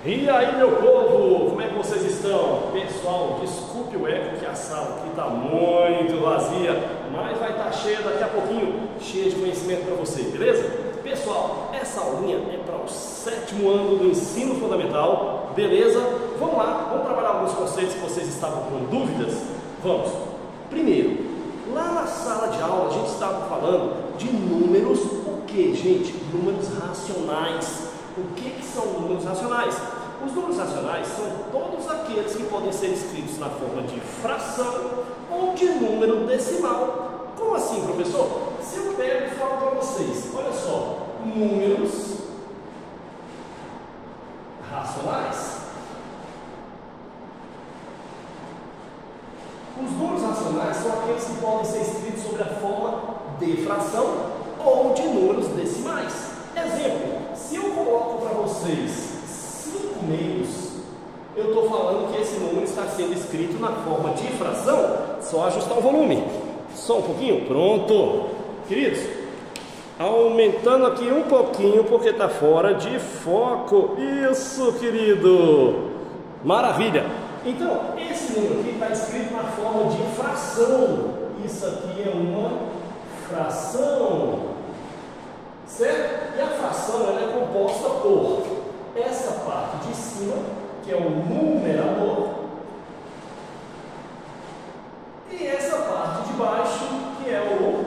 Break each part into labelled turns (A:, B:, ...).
A: E aí, meu povo, como é que vocês estão? Pessoal, desculpe o eco que a sala aqui está muito vazia, mas vai estar cheia daqui a pouquinho, cheia de conhecimento para você, beleza? Pessoal, essa aulinha é para o 7º ano do ensino fundamental, beleza? Vamos lá, vamos trabalhar alguns conceitos que vocês estavam com dúvidas? Vamos! Primeiro, lá na sala de aula a gente estava falando de números, o que, gente? Números racionais. O que são números racionais? Os números racionais são todos aqueles que podem ser escritos na forma de fração ou de número decimal. Como assim, professor? Se eu pego e falo para vocês, olha só, números racionais. Os números racionais são aqueles que podem ser escritos sob a forma de fração ou de números decimais. Exemplo, se eu coloco para vocês 5 meios, eu estou falando que esse número está sendo escrito na forma de fração. Só ajustar o volume. Só um pouquinho. Pronto. Queridos, aumentando aqui um pouquinho porque está fora de foco. Isso, querido. Maravilha. Então, esse número aqui está escrito na forma de fração. Isso aqui é uma fração. Certo? E a fração ela é composta por essa parte de cima, que é o numerador, e essa parte de baixo, que é o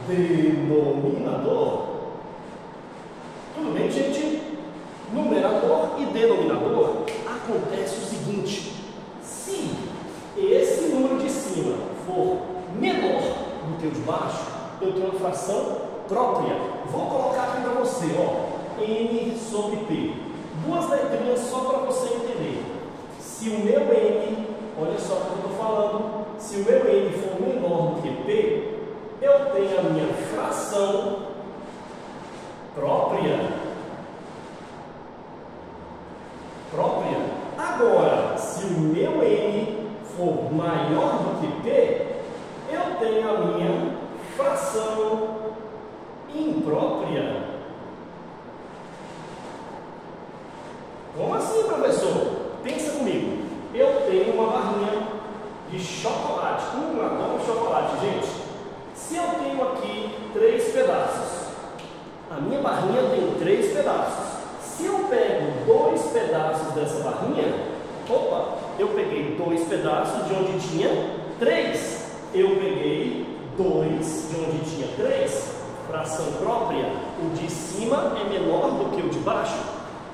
A: denominador. Tudo bem, gente? Numerador e denominador, acontece o seguinte: se esse número de cima for menor do que o de baixo, eu tenho uma fração própria. Vou colocar aqui para você, ó, N sobre P. Duas letrinhas só para você entender. Se o meu N, olha só o que eu estou falando, se o meu N for menor do que P, eu tenho a minha fração própria. Agora, se o meu N for maior do que P, eu tenho a minha fração imprópria. Como assim, professor? Pensa comigo. Eu tenho uma barrinha de chocolate. Adoro chocolate, gente. Se eu tenho aqui 3 pedaços, a minha barrinha tem 3 pedaços. Se eu pego 2 pedaços dessa barrinha, eu peguei 2 pedaços de onde tinha 3. Eu peguei 2 de onde tinha 3. Fração própria, o de cima é menor do que o de baixo.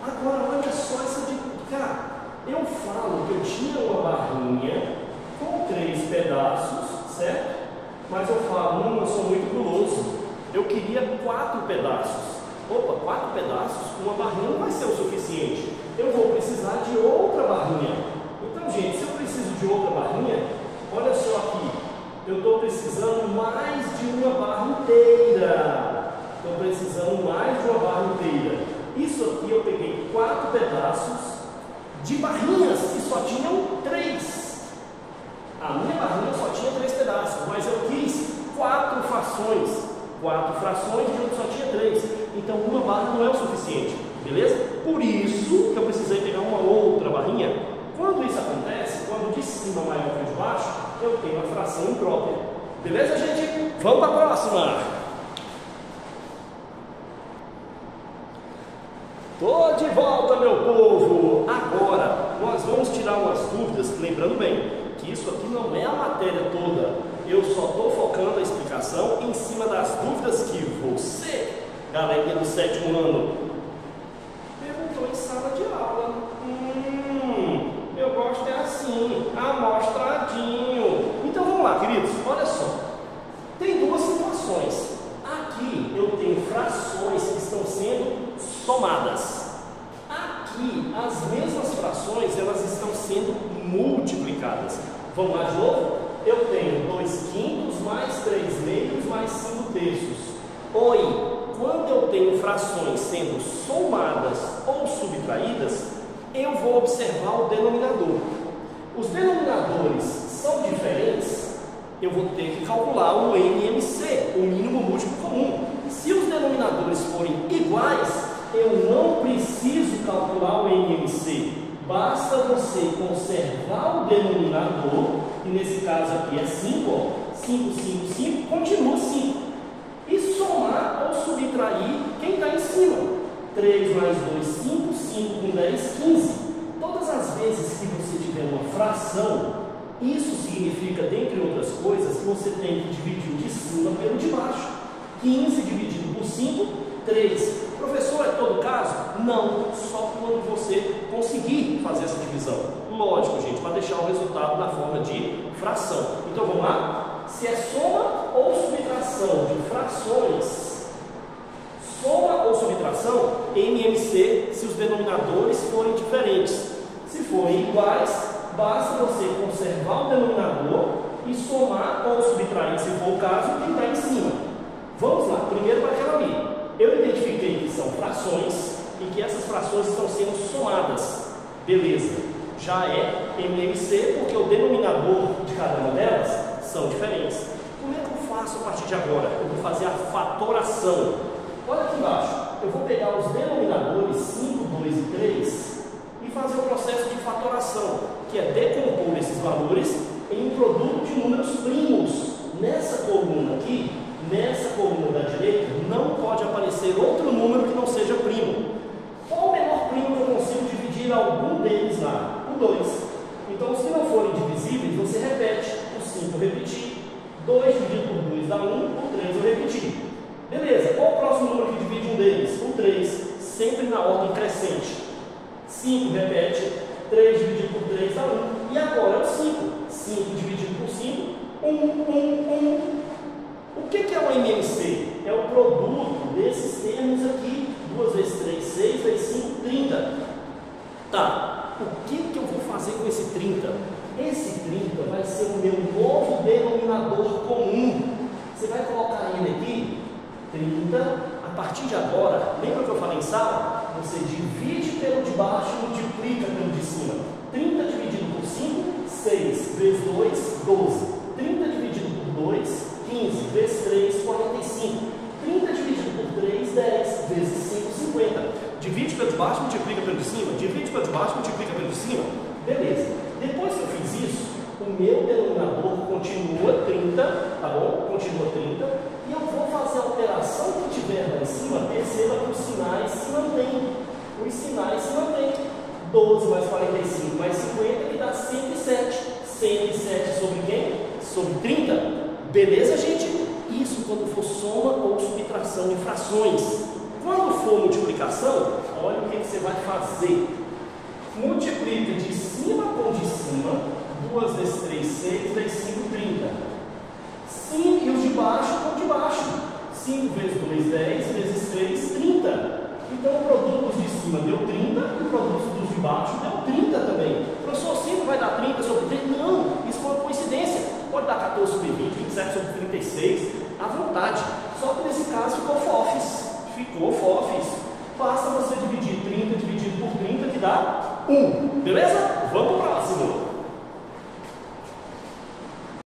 A: Agora, olha só essa dica. Eu falo que eu tinha uma barrinha com 3 pedaços, certo? Mas eu falo, eu sou muito guloso. Eu queria 4 pedaços. 4 pedaços, uma barrinha não vai ser o suficiente. Eu vou precisar de outra barrinha. Então, gente, se eu preciso de outra barrinha, olha só aqui. Eu estou precisando mais de uma barra inteira. Isso aqui eu peguei 4 pedaços de barrinhas que só tinham 3. A minha barrinha só tinha 3 pedaços, mas eu quis 4 frações. 4 frações de onde só tinha 3. Então uma barra não é o suficiente, beleza? Por isso que eu precisei pegar uma outra barrinha. Quando isso acontece, quando o de cima é maior que o de baixo, eu tenho a fração imprópria. Beleza, gente? Vamos para a próxima! Tô de volta, meu povo! Agora, nós vamos tirar umas dúvidas, lembrando bem, que isso aqui não é a matéria toda. Eu só estou focando a explicação em cima das dúvidas que você, galerinha do 7º ano, perguntou em sala de aula. Eu gosto é assim, amostradinho. Então vamos lá, queridos, olha só. Tem 2 situações. Aqui eu tenho frações que estão sendo somadas. Aqui as mesmas frações elas estão sendo multiplicadas. Vamos lá de novo? Eu tenho 2/5 mais 3/2 mais 5/3. Quando eu tenho frações sendo somadas ou subtraídas, eu vou observar o denominador. Os denominadores são diferentes, eu vou ter que calcular o NMC, o mínimo múltiplo comum. Se os denominadores forem iguais, eu não preciso calcular o NMC. basta você conservar o denominador, e nesse caso aqui é 5, ó, 5, 5, 5, continua 5. E somar ou subtrair quem está em cima. 3 mais 2, 5, 5 com 10, 15. Todas as vezes que você tiver uma fração, isso significa, dentre outras coisas, que você tem que dividir o de cima pelo de baixo. 15 dividido por 5, 3. Professor, é todo caso? Não, só quando você conseguir fazer essa divisão. Lógico, gente, para deixar o resultado na forma de fração. Então vamos lá? Se é soma ou subtração de frações, soma ou subtração, MMC, se os denominadores forem diferentes. Se forem iguais, basta você conservar o denominador e somar ou subtrair, se for o caso, que está em cima. Vamos lá, primeiro para aquela ali. Eu identifiquei que são frações e que essas frações estão sendo somadas. Beleza, já é MMC porque o denominador de cada uma delas são diferentes. Como é que eu faço a partir de agora? Eu vou fazer a fatoração. Olha aqui embaixo, eu vou pegar os denominadores 5, 2 e 3 e fazer o processo de fatoração, que é decompor esses valores em um produto de números primos. Nessa coluna aqui, nessa coluna da direita, não pode aparecer outro número que não seja primo. Qual o menor primo que eu consigo dividir algum deles lá? O 2. Então, os que não forem divisíveis, você repete. O 5 eu repeti, 2 dividido por 2 dá 1, o 3 eu repeti. Beleza, qual o próximo número que divide um deles? O 3, sempre na ordem crescente. 5 repete, 3 dividido por 3 dá 1. E agora é o 5. 5 dividido por 5, 1, 1, 1. O que é o MMC? É o produto desses termos aqui. 2 vezes 3, 6 vezes 5, 30. Tá, o que eu vou fazer com esse 30? Esse 30 vai ser o meu novo denominador comum. Você vai colocar ele aqui, 30, a partir de agora, lembra que eu falei em sala? Você divide pelo de baixo e multiplica pelo de cima. 30 dividido por 5, 6 vezes 2, 12. 30 dividido por 2, 15 vezes 3, 45. 30 dividido por 3, 10 vezes 5, 50. Divide pelo de baixo, multiplica pelo de cima. Divide pelo de baixo, multiplica pelo de cima. Beleza. Depois que eu fiz isso, o meu denominador continua 30, tá bom? Continua 30. E eu vou fazer a alteração que tiver lá em cima, perceba que os sinais se mantêm. Os sinais se mantêm. 12 mais 45 mais 50, que dá 107. 107 sobre quem? Sobre 30. Beleza, gente? Isso quando for soma ou subtração de frações. Quando for multiplicação, olha o que você vai fazer. Multiplica de cima com de cima, 2 vezes 3, 6, vezes 5, 30. Sim, e os de baixo com de baixo. 5 vezes 2, 10, vezes 3, 30. Então o produto dos de cima deu 30 e o produto dos de baixo deu 30 também. Professor, 5 vai dar 30 sobre 30? Não, isso foi uma coincidência. Pode dar 14 sobre 20, 27 sobre 36, à vontade. Só que nesse caso ficou FOFs. Ficou FOFs. Basta você dividir 30 dividido por 30 que dá 1. Beleza? Vamos para o próximo.